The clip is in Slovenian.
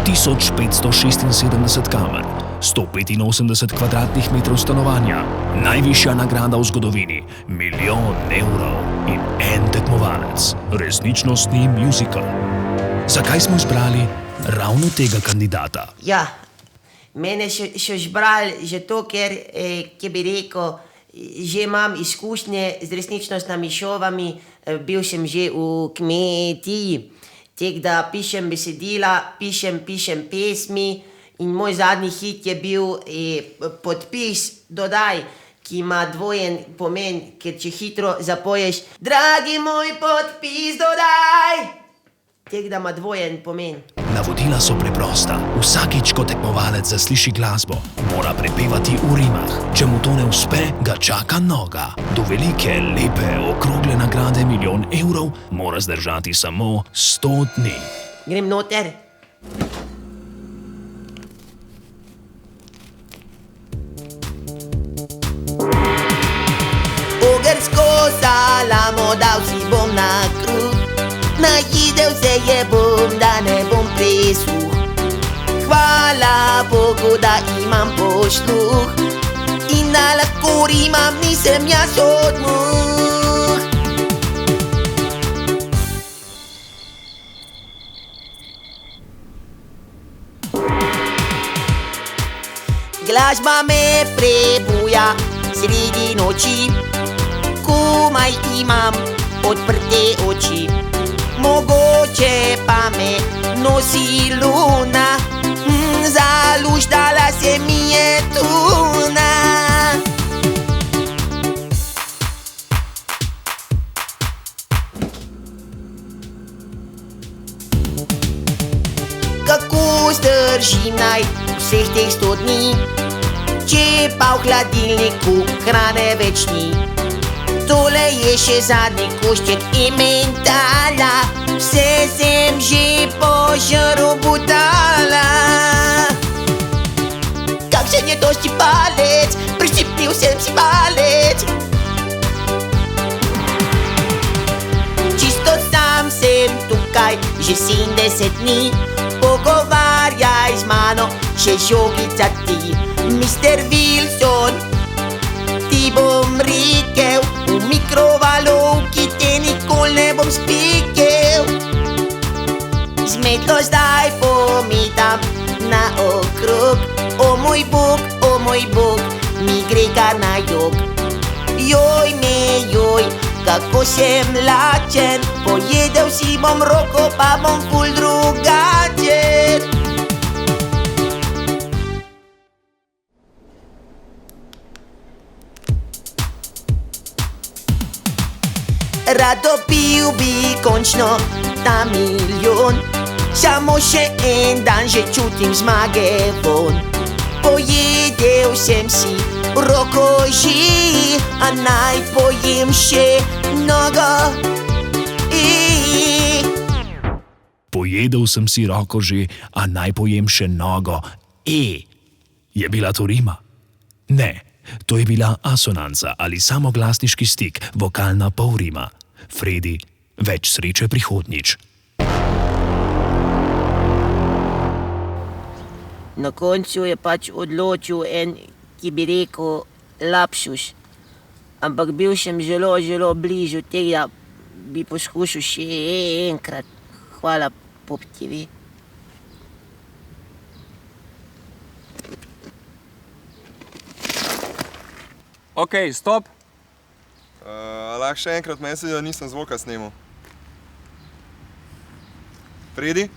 1576 kamer, 185 kvadratnih metrov stanovanja, najvišja nagrada v zgodovini, 1 milijon evrov in en tekmovalec, resničnostni muzikal. Zakaj smo izbrali ravno tega kandidata? Ja, mene so izbrali že to, ker, ki bi rekel, že imam izkušnje z resničnostnimi šovami, bil sem že v kmetiji, tek da pišem besedila, pišem pesmi in moj zadnji hit je bil podpis Dodaj, ki ima dvojen pomen, ker če hitro zapoješ Dragi moj podpis dodaj, tek da ima dvojen pomen. Navodila so preprosta. Vsakič, ko tekmovalec zasliši glasbo, mora prepevati v rimah. Če mu to ne uspe, ga čaka noga. Do velike, lepe, okrogle nagrade 1 milijon evrov mora zdržati samo 100 dni. Grem noter. Ogrsko salamo dal si bom na kruh, najedel se je bom, da ne bom presuh. Hvala Bogu, da imam posluh in da lahko rimam, nisem jaz odmuh. Glasba me prebuja sredi noči, komaj imam odprte oči. Mogoče pa me nosi luna, zaluštala se mi je tuna. Kako zdržim naj vseh teh 100 dni, če pa v hladilniku hrane več ni. Tole je še zadnji košček emmentala, vse sem že požrl butala. Kakšen je dosti palec, priščipnil sem si palec. Čisto sam sem tukaj že 70 dni, pogovarjaj z mano še žogica ti. Mister Wilson, ti bom rekel, v mikrovalovki te nikoli ne bom spekel. Z metlo zdaj pometam na okrog, o moj Bog, mi gre kar na jok. Joj me joj, kako sem lačen, pojedel si bom roko, pa bom ful drugačen. Rad dobil bi končno ta 1 milijon, samo še en dan že čutim zmage von. Pojedel sem si roko že, a naj pojem še nogo. Pojedel sem si roko že, a naj pojem še nogo. Je bila to rima? Ne, to je bila asonanca ali samoglasniški stik, vokalna polrima. Fredi, več sreče prihodnjič. Na koncu je pač odločil en, ki bi rekel, lapsus. Ampak bil sem zelo blizu tega, bi poskušal še enkrat. Hvala, Pop TV. Ok, stop. Lahko še enkrat, meni se, da nisem zvoka snemal. Fredi?